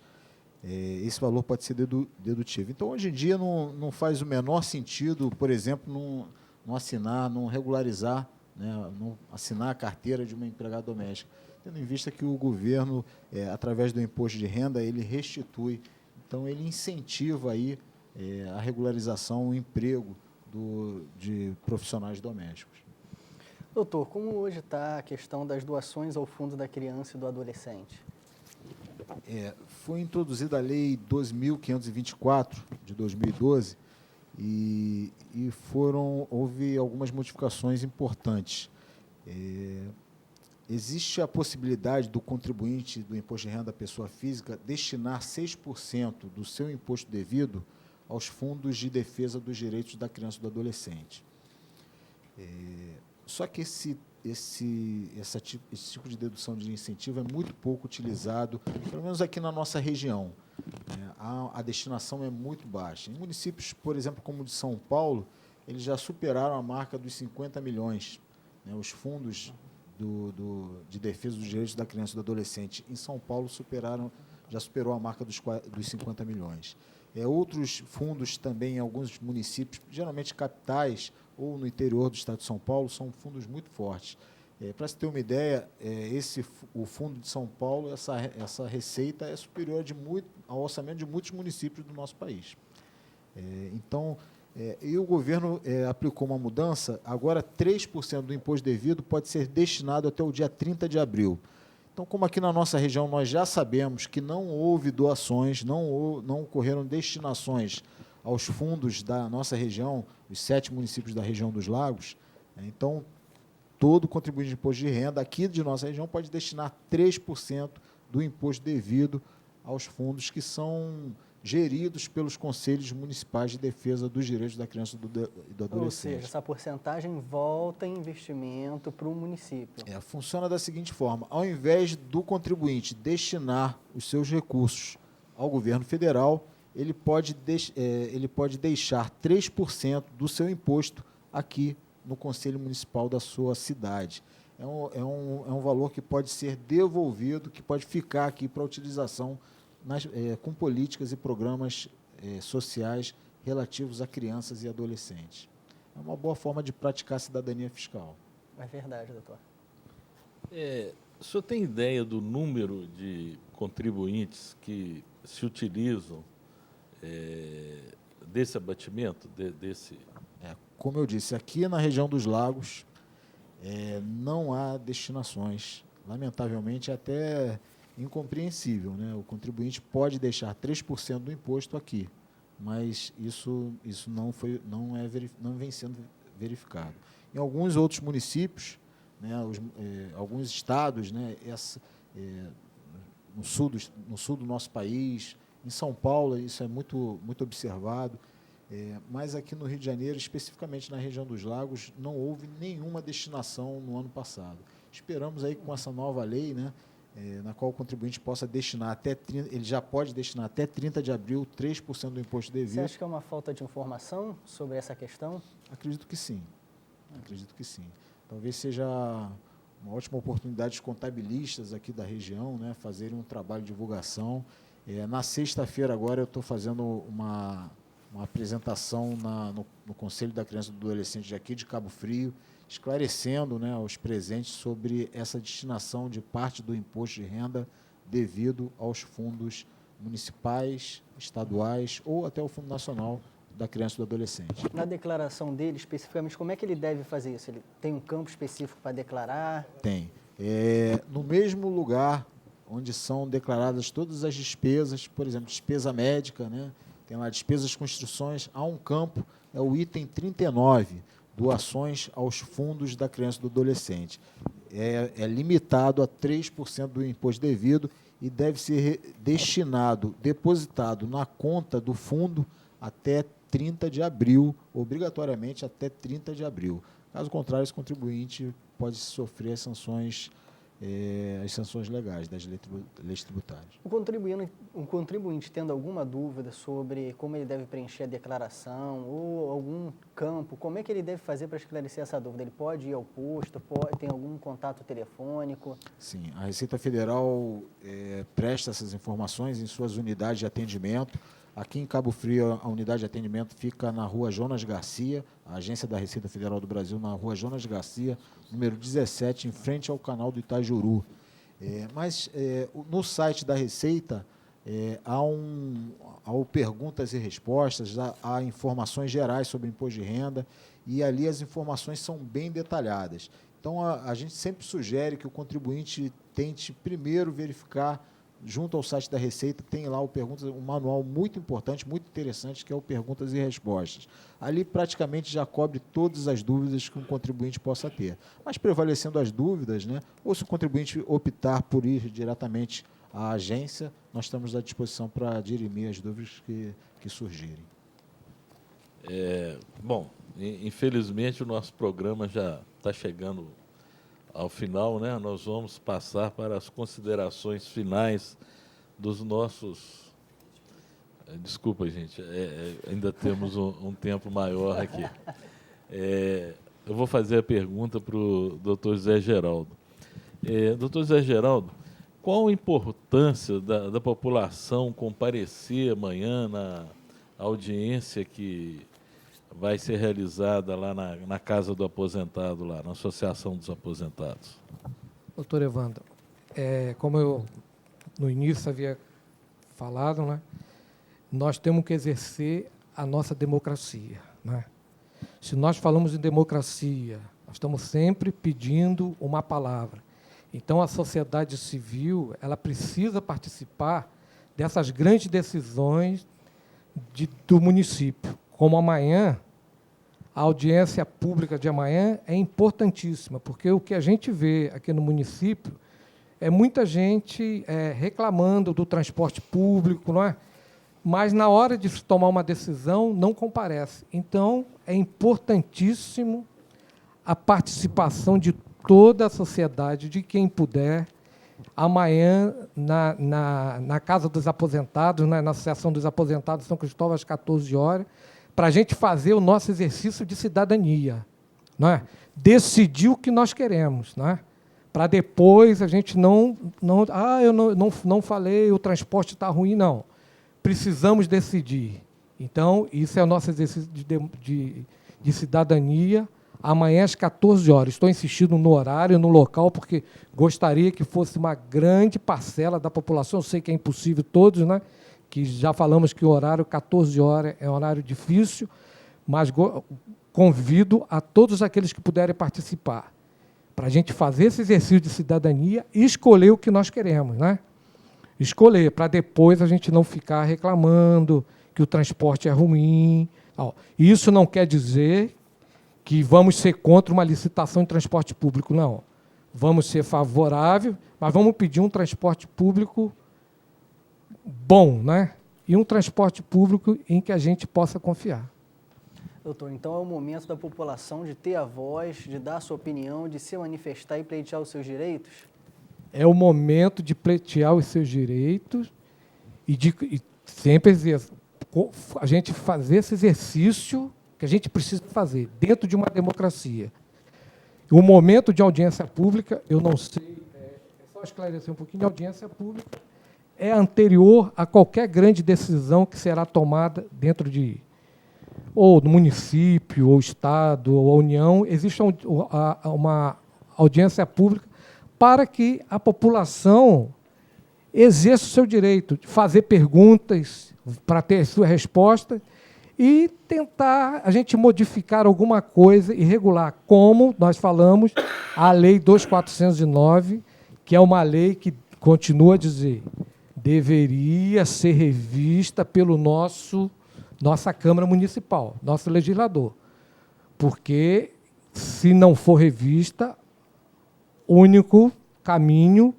Esse valor pode ser dedutível. Então, hoje em dia, não faz o menor sentido, por exemplo, não assinar, não regularizar, né, não assinar a carteira de uma empregada doméstica, tendo em vista que o governo, através do imposto de renda, ele restitui. Então, ele incentiva aí, a regularização, o emprego de profissionais domésticos. Doutor, como hoje está a questão das doações ao Fundo da Criança e do Adolescente? Foi introduzida a Lei 2.524, de 2012, e houve algumas modificações importantes. Existe a possibilidade do contribuinte do imposto de renda da pessoa física destinar 6% do seu imposto devido aos fundos de defesa dos direitos da criança e do adolescente. Só que esse tipo de dedução de incentivo é muito pouco utilizado, pelo menos aqui na nossa região. A destinação é muito baixa. Em municípios, por exemplo, como o de São Paulo, eles já superaram a marca dos 50 milhões. Né? Os fundos de defesa dos direitos da criança e do adolescente em São Paulo já superou a marca dos 50 milhões. Outros fundos também em alguns municípios, geralmente capitais ou no interior do estado de São Paulo, são fundos muito fortes. Para se ter uma ideia, o Fundo de São Paulo, essa receita é superior ao orçamento de muitos municípios do nosso país. Então, e o governo aplicou uma mudança, agora 3% do imposto devido pode ser destinado até o dia 30 de abril. Então, como aqui na nossa região nós já sabemos que não houve doações, não ocorreram destinações aos fundos da nossa região, os 7 municípios da região dos Lagos, então, todo contribuinte de imposto de renda aqui de nossa região pode destinar 3% do imposto devido aos fundos que são geridos pelos Conselhos Municipais de Defesa dos Direitos da Criança e do Adolescente. Ou seja, essa porcentagem volta em investimento para o município. Funciona da seguinte forma: ao invés do contribuinte destinar os seus recursos ao governo federal, ele pode deixar 3% do seu imposto aqui no Conselho Municipal da sua cidade. É um valor que pode ser devolvido, que pode ficar aqui para utilização com políticas e programas sociais relativos a crianças e adolescentes. É uma boa forma de praticar a cidadania fiscal. É verdade, doutor. O senhor tem ideia do número de contribuintes que se utilizam desse abatimento, Como eu disse, aqui na região dos Lagos não há destinações. Lamentavelmente, é até incompreensível, né? O contribuinte pode deixar 3% do imposto aqui, mas isso não vem sendo verificado. Em alguns outros municípios, né, alguns estados, né, no sul do nosso país, em São Paulo, isso é muito observado, mas aqui no Rio de Janeiro, especificamente na região dos Lagos, não houve nenhuma destinação no ano passado. Esperamos aí com essa nova lei, né, na qual o contribuinte possa destinar ele já pode destinar até 30 de abril 3% do imposto devido. Você acha que é uma falta de informação sobre essa questão? Acredito que sim. Talvez seja uma ótima oportunidade de contabilistas aqui da região, né, fazerem um trabalho de divulgação. Na sexta-feira agora eu estou fazendo uma apresentação no Conselho da Criança e do Adolescente aqui de Cabo Frio, esclarecendo, né, aos presentes sobre essa destinação de parte do imposto de renda devido aos fundos municipais, estaduais ou até o Fundo Nacional da Criança e do Adolescente. Na declaração dele, especificamente, como é que ele deve fazer isso? Ele tem um campo específico para declarar? Tem. No mesmo lugar onde são declaradas todas as despesas, por exemplo, despesa médica, né? Tem lá despesas com instruções, há um campo, é o item 39, doações aos fundos da criança e do adolescente. É limitado a 3% do imposto devido e deve ser depositado na conta do fundo até 30 de abril, obrigatoriamente até 30 de abril. Caso contrário, esse contribuinte pode sofrer as sanções legais das leis tributárias. O contribuinte tendo alguma dúvida sobre como ele deve preencher a declaração ou algum campo, como é que ele deve fazer para esclarecer essa dúvida? Ele pode ir ao posto, tem algum contato telefônico? Sim, a Receita Federal presta essas informações em suas unidades de atendimento. Aqui em Cabo Frio, a unidade de atendimento fica na Rua Jonas Garcia, a agência da Receita Federal do Brasil, na Rua Jonas Garcia, número 17, em frente ao canal do Itajuru. Mas no site da Receita há perguntas e respostas, há informações gerais sobre imposto de renda, e ali as informações são bem detalhadas. Então, a gente sempre sugere que o contribuinte tente primeiro verificar. Junto ao site da Receita tem lá um manual muito importante, muito interessante, que é o Perguntas e Respostas. Ali praticamente já cobre todas as dúvidas que um contribuinte possa ter. Mas prevalecendo as dúvidas, né, ou se o contribuinte optar por ir diretamente à agência, nós estamos à disposição para dirimir as dúvidas que surgirem. Bom, infelizmente o nosso programa já está chegando ao final, né? Nós vamos passar para as considerações finais dos nossos... Desculpa, gente, ainda temos um tempo maior aqui. Eu vou fazer a pergunta para o doutor Zé Geraldo. Doutor Zé Geraldo, qual a importância da população comparecer amanhã na audiência que vai ser realizada lá na Casa do Aposentado, lá na Associação dos Aposentados? Doutor Evandro, como eu no início havia falado, né, nós temos que exercer a nossa democracia, né? Se nós falamos em democracia, nós estamos sempre pedindo uma palavra. Então, a sociedade civil, ela precisa participar dessas grandes decisões do município. Como amanhã, a audiência pública de amanhã é importantíssima, porque o que a gente vê aqui no município é muita gente reclamando do transporte público, não é? Mas, na hora de se tomar uma decisão, não comparece. Então, é importantíssimo a participação de toda a sociedade, de quem puder, amanhã, na Casa dos Aposentados, né, na Associação dos Aposentados São Cristóvão, às 14 horas, para a gente fazer o nosso exercício de cidadania, não é? Decidir o que nós queremos, não é? Para depois a gente eu não falei, o transporte está ruim, não. Precisamos decidir. Então, isso é o nosso exercício de cidadania, amanhã às 14 horas. Estou insistindo no horário, no local, porque gostaria que fosse uma grande parcela da população. Eu sei que é impossível todos, né? Que já falamos que o horário 14 horas é um horário difícil, mas convido a todos aqueles que puderem participar, para a gente fazer esse exercício de cidadania e escolher o que nós queremos, né? Escolher, para depois a gente não ficar reclamando que o transporte é ruim. Isso não quer dizer que vamos ser contra uma licitação em transporte público, não. Vamos ser favoráveis, mas vamos pedir um transporte público bom, né? E um transporte público em que a gente possa confiar. Doutor, então é o momento da população de ter a voz, de dar a sua opinião, de se manifestar e pleitear os seus direitos? É o momento de pleitear os seus direitos e sempre a gente fazer esse exercício que a gente precisa fazer dentro de uma democracia. O momento de audiência pública, eu não sei, só esclarecer um pouquinho, a audiência pública é anterior a qualquer grande decisão que será tomada dentro ou do município, ou Estado, ou a União. Existe uma audiência pública para que a população exerça o seu direito de fazer perguntas para ter sua resposta e tentar a gente modificar alguma coisa e regular, como nós falamos, a Lei 2409, que é uma lei que, continua a dizer, deveria ser revista pelo nossa Câmara Municipal, nosso legislador. Porque, se não for revista, o único caminho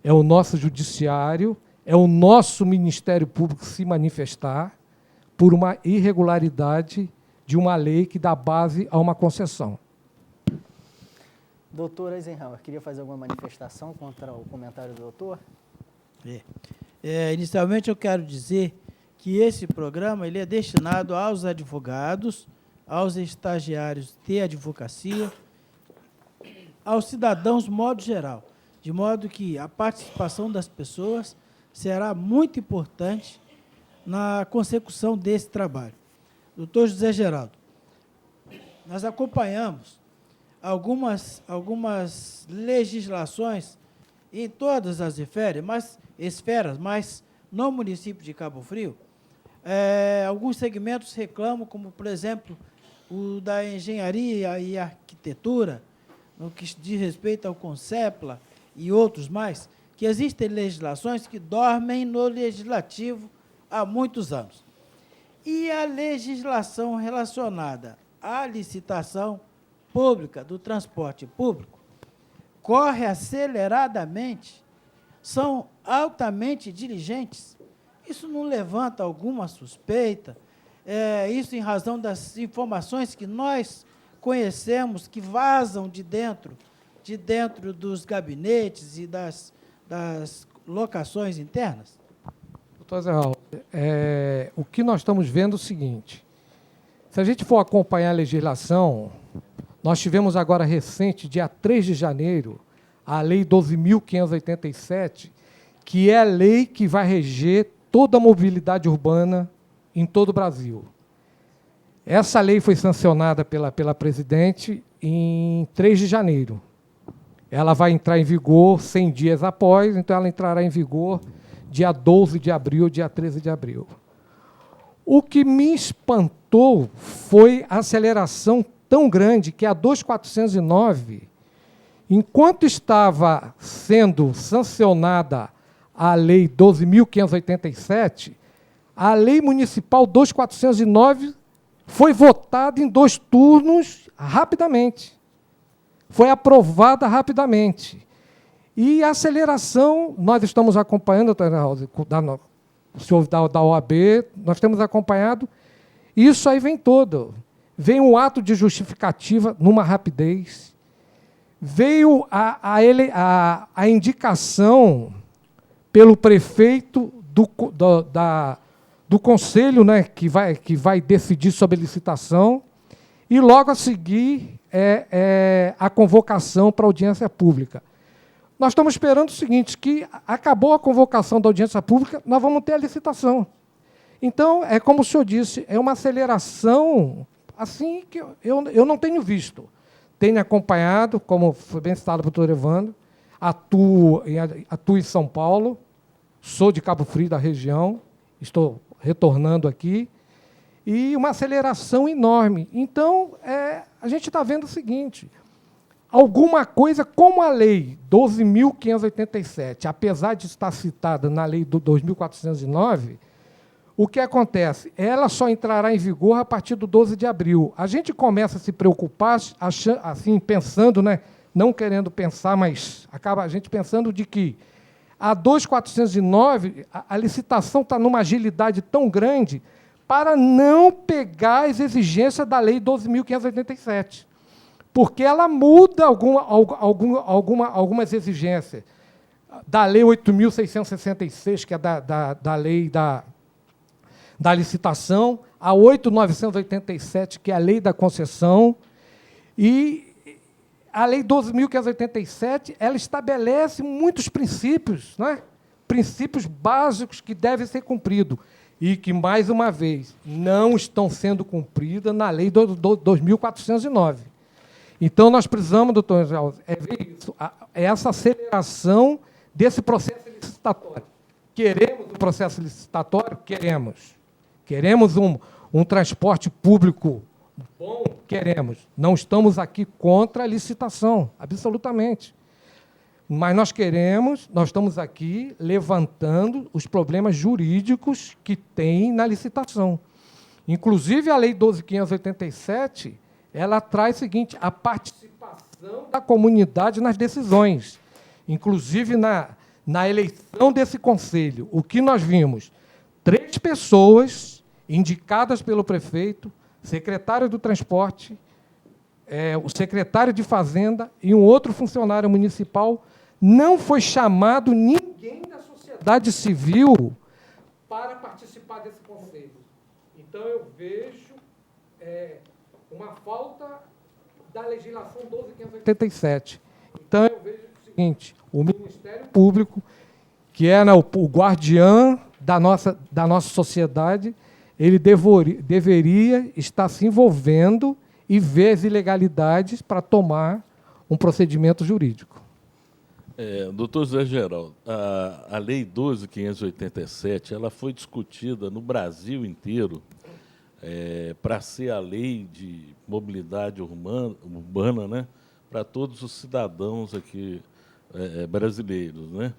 é o nosso judiciário, é o nosso Ministério Público se manifestar por uma irregularidade de uma lei que dá base a uma concessão. Doutor Eisenhower, queria fazer alguma manifestação contra o comentário do doutor? Inicialmente, eu quero dizer que esse programa ele é destinado aos advogados, aos estagiários de advocacia, aos cidadãos, de modo geral, de modo que a participação das pessoas será muito importante na consecução desse trabalho. Doutor José Geraldo, nós acompanhamos algumas legislações em todas as esferas, mas no município de Cabo Frio, alguns segmentos reclamam, como, por exemplo, o da engenharia e arquitetura, no que diz respeito ao CONCEPLA e outros mais, que existem legislações que dormem no legislativo há muitos anos. E a legislação relacionada à licitação pública do transporte público corre aceleradamente, são altamente diligentes. Isso não levanta alguma suspeita, isso em razão das informações que nós conhecemos, que vazam de dentro dos gabinetes e das locações internas? Doutor Zé Raul, o que nós estamos vendo é o seguinte: se a gente for acompanhar a legislação, nós tivemos agora recente, dia 3 de janeiro, a Lei 12.587, que é a lei que vai reger toda a mobilidade urbana em todo o Brasil. Essa lei foi sancionada pela presidente em 3 de janeiro. Ela vai entrar em vigor 100 dias após, então ela entrará em vigor dia 12 de abril, dia 13 de abril. O que me espantou foi a aceleração tão grande que a 2409, enquanto estava sendo sancionada a Lei 12.587, a Lei Municipal 2409 foi votada em 2 turnos rapidamente. Foi aprovada rapidamente. E a aceleração, nós estamos acompanhando, o senhor da OAB, nós temos acompanhado, isso aí vem todo. Vem um ato de justificativa numa rapidez, veio a indicação pelo prefeito do conselho, né, que vai decidir sobre a licitação, e logo a seguir a convocação para a audiência pública. Nós estamos esperando o seguinte, que acabou a convocação da audiência pública, nós vamos ter a licitação. Então, é como o senhor disse, é uma aceleração assim que eu não tenho visto. Tenho acompanhado, como foi bem citado pelo doutor Evandro, atuo em São Paulo, sou de Cabo Frio, da região, estou retornando aqui, e uma aceleração enorme. Então, a gente está vendo o seguinte, alguma coisa, como a Lei 12.587, apesar de estar citada na Lei 2.409, o que acontece? Ela só entrará em vigor a partir do 12 de abril. A gente começa a se preocupar, assim, pensando, né, não querendo pensar, mas acaba a gente pensando de que a 2.409, a licitação está numa agilidade tão grande para não pegar as exigências da Lei 12.587, porque ela muda algumas exigências. Da Lei 8.666, que é da lei da licitação, a 8.987, que é a lei da concessão, e a Lei 12.587, ela estabelece muitos princípios, né? Princípios básicos que devem ser cumpridos, e que, mais uma vez, não estão sendo cumpridas na Lei 2.409. Então, nós precisamos, doutor Angel, ver isso, essa aceleração desse processo licitatório. Queremos um processo licitatório? Queremos. Queremos um transporte público bom? Queremos. Não estamos aqui contra a licitação, absolutamente. Mas nós estamos aqui levantando os problemas jurídicos que tem na licitação. Inclusive, a Lei 12.587, ela traz o seguinte, a participação da comunidade nas decisões, inclusive na eleição desse conselho. O que nós vimos? 3 pessoas indicadas pelo prefeito, secretário do transporte, o secretário de Fazenda e um outro funcionário municipal. Não foi chamado ninguém da sociedade civil para participar desse conselho. Então, eu vejo uma falta da legislação 12.587. Então, eu vejo o seguinte, o Ministério Público, que é o guardião da nossa sociedade, ele deveria estar se envolvendo e ver as ilegalidades para tomar um procedimento jurídico. Doutor Zé Geraldo, a Lei 12.587, ela foi discutida no Brasil inteiro para ser a lei de mobilidade urbana, né, para todos os cidadãos aqui brasileiros, né?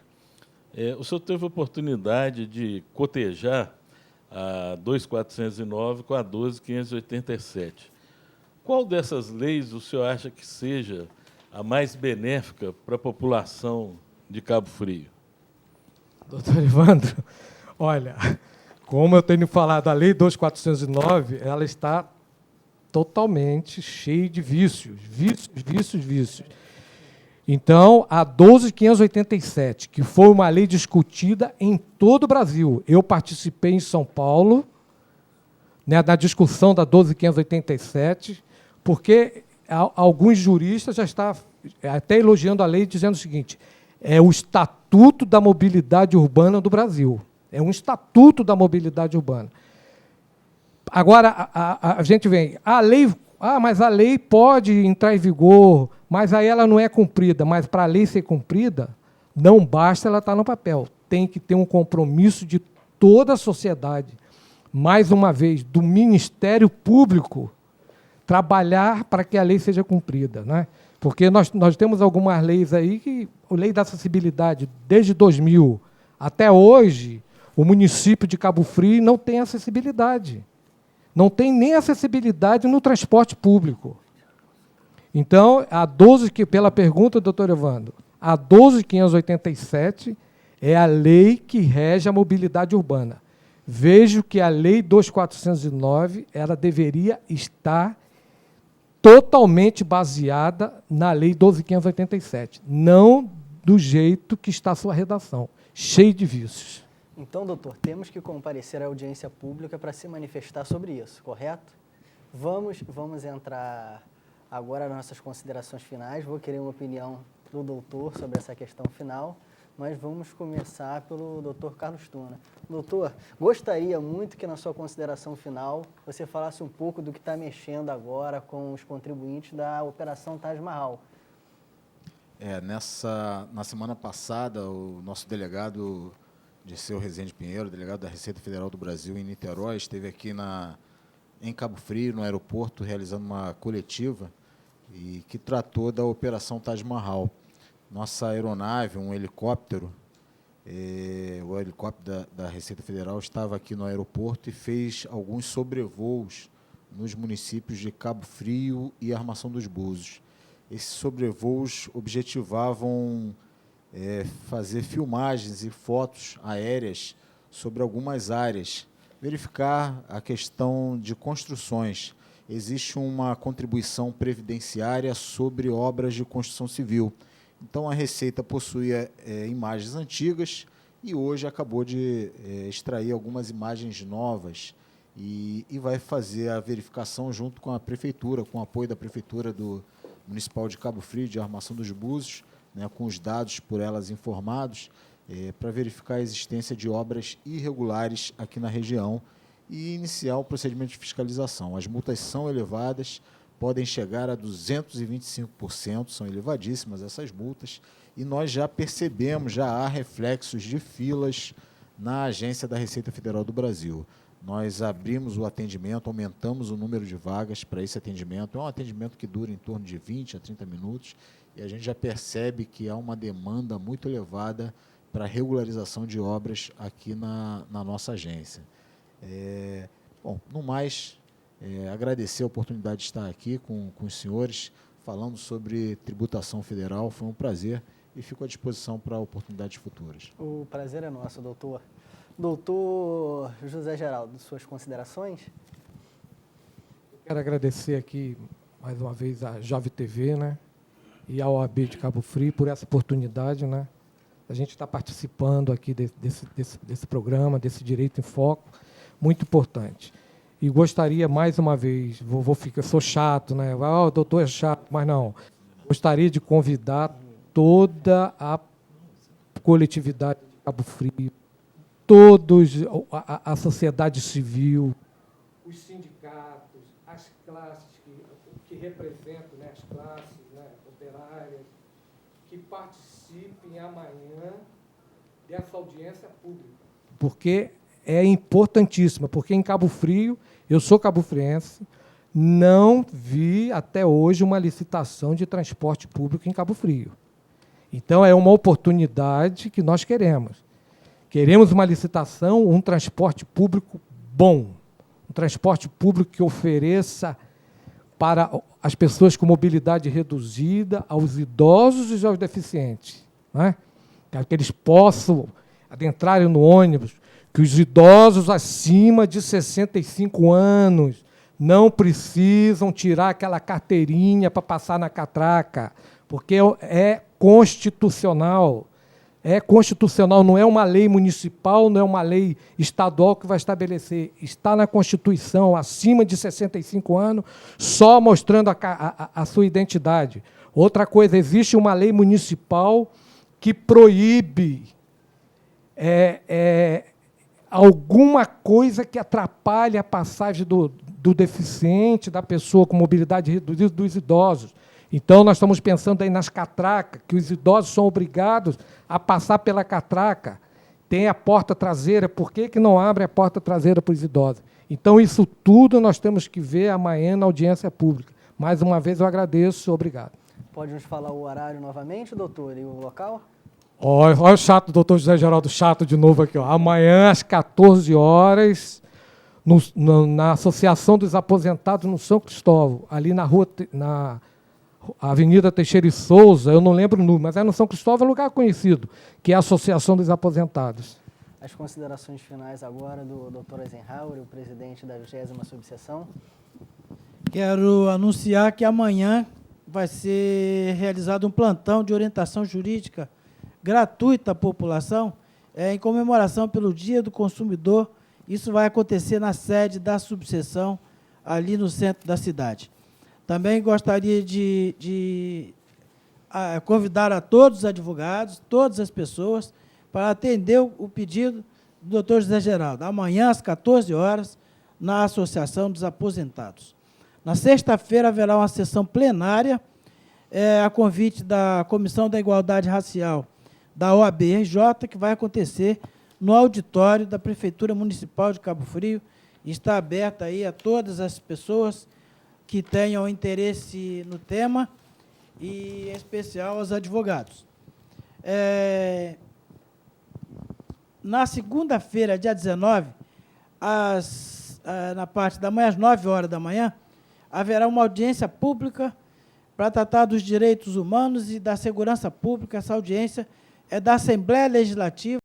O senhor teve a oportunidade de cotejar a 2.409 com a 12.587. Qual dessas leis o senhor acha que seja a mais benéfica para a população de Cabo Frio? Doutor Evandro, olha, como eu tenho falado, a Lei 2.409, ela está totalmente cheia de vícios. Então, a 12.587, que foi uma lei discutida em todo o Brasil. Eu participei em São Paulo, né, da discussão da 12.587, porque alguns juristas já estão até elogiando a lei, dizendo o seguinte, é o Estatuto da Mobilidade Urbana do Brasil. É um Estatuto da Mobilidade Urbana. Agora, a gente vem, a lei, mas a lei pode entrar em vigor, mas aí ela não é cumprida. Mas para a lei ser cumprida, não basta ela estar no papel. Tem que ter um compromisso de toda a sociedade, mais uma vez, do Ministério Público, trabalhar para que a lei seja cumprida, né? Porque nós temos algumas leis aí, que a lei da acessibilidade, desde 2000 até hoje, o município de Cabo Frio não tem acessibilidade. Não tem nem acessibilidade no transporte público. Então, pela pergunta do doutor Evandro, a 12.587 é a lei que rege a mobilidade urbana. Vejo que a lei 2.409 ela deveria estar totalmente baseada na lei 12.587, não do jeito que está a sua redação, cheio de vícios. Então, doutor, temos que comparecer à audiência pública para se manifestar sobre isso, correto? Vamos entrar agora nas nossas considerações finais. Vou querer uma opinião do doutor sobre essa questão final, mas vamos começar pelo doutor Carlos Tuna. Doutor, gostaria muito que na sua consideração final você falasse um pouco do que está mexendo agora com os contribuintes da Operação Taj Mahal. Na semana passada, o nosso delegado Dirceu Rezende Pinheiro, delegado da Receita Federal do Brasil em Niterói, esteve aqui em Cabo Frio, no aeroporto, realizando uma coletiva e que tratou da Operação Taj Mahal. Nossa aeronave, um helicóptero, o helicóptero da Receita Federal estava aqui no aeroporto e fez alguns sobrevoos nos municípios de Cabo Frio e Armação dos Búzios. Esses sobrevoos objetivavam fazer filmagens e fotos aéreas sobre algumas áreas, verificar a questão de construções. Existe uma contribuição previdenciária sobre obras de construção civil. Então, a Receita possuía imagens antigas e hoje acabou de extrair algumas imagens novas e vai fazer a verificação junto com a Prefeitura, com o apoio da Prefeitura Municipal de Cabo Frio, de Armação dos Búzios, né, com os dados por elas informados, para verificar a existência de obras irregulares aqui na região e iniciar o procedimento de fiscalização. As multas são elevadas, podem chegar a 225%, são elevadíssimas essas multas, e nós já percebemos, já há reflexos de filas na Agência da Receita Federal do Brasil. Nós abrimos o atendimento, aumentamos o número de vagas para esse atendimento. É um atendimento que dura em torno de 20 a 30 minutos, e a gente já percebe que há uma demanda muito elevada para a regularização de obras aqui na nossa agência. Bom, no mais, agradecer a oportunidade de estar aqui com os senhores, falando sobre tributação federal. Foi um prazer e fico à disposição para oportunidades futuras. O prazer é nosso, doutor. Doutor José Geraldo, suas considerações? Quero agradecer aqui, mais uma vez, a Jovem TV, né, e a OAB de Cabo Frio por essa oportunidade, né. A gente está participando aqui desse programa, desse Direito em Foco, muito importante. E gostaria, mais uma vez, sou chato, né? O doutor é chato, mas não. Gostaria de convidar toda a coletividade de Cabo Frio, a sociedade civil, os sindicatos, as classes que representam, né, as classes, né, operárias, que participem amanhã dessa audiência pública. Porque é importantíssima, porque em Cabo Frio, eu sou cabofriense, não vi até hoje uma licitação de transporte público em Cabo Frio. Então, é uma oportunidade que nós queremos. Queremos uma licitação, um transporte público bom, um transporte público que ofereça para as pessoas com mobilidade reduzida, aos idosos e aos deficientes, né? Que eles possam adentrarem no ônibus, que os idosos acima de 65 anos não precisam tirar aquela carteirinha para passar na catraca, porque é constitucional. É constitucional, não é uma lei municipal, não é uma lei estadual que vai estabelecer. Está na Constituição, acima de 65 anos, só mostrando a sua identidade. Outra coisa, existe uma lei municipal que proíbe alguma coisa que atrapalhe a passagem do deficiente, da pessoa com mobilidade reduzida, dos idosos. Então, nós estamos pensando aí nas catracas, que os idosos são obrigados a passar pela catraca. Tem a porta traseira, por que não abre a porta traseira para os idosos? Então, isso tudo nós temos que ver amanhã na audiência pública. Mais uma vez, eu agradeço, obrigado. Pode nos falar o horário novamente, doutor, e o local? Olha o chato, doutor José Geraldo, chato de novo aqui. Ó. Amanhã, às 14 horas, na Associação dos Aposentados no São Cristóvão, ali na Avenida Teixeira e Souza, eu não lembro o número, mas é no São Cristóvão, é um lugar conhecido, que é a Associação dos Aposentados. As considerações finais agora do Dr. Eisenhower, o presidente da 20ª subseção. Quero anunciar que amanhã vai ser realizado um plantão de orientação jurídica gratuita à população, em comemoração pelo Dia do Consumidor. Isso vai acontecer na sede da subseção, ali no centro da cidade. Também gostaria de convidar a todos os advogados, todas as pessoas, para atender o pedido do Dr. José Geraldo, amanhã, às 14 horas, na Associação dos Aposentados. Na sexta-feira haverá uma sessão plenária, a convite da Comissão da Igualdade Racial da OAB-RJ, que vai acontecer no auditório da Prefeitura Municipal de Cabo Frio, e está aberta aí a todas as pessoas que tenham interesse no tema, e em especial aos advogados. Na segunda-feira, dia 19, na parte da manhã, às 9 horas da manhã, haverá uma audiência pública para tratar dos direitos humanos e da segurança pública. Essa audiência é da Assembleia Legislativa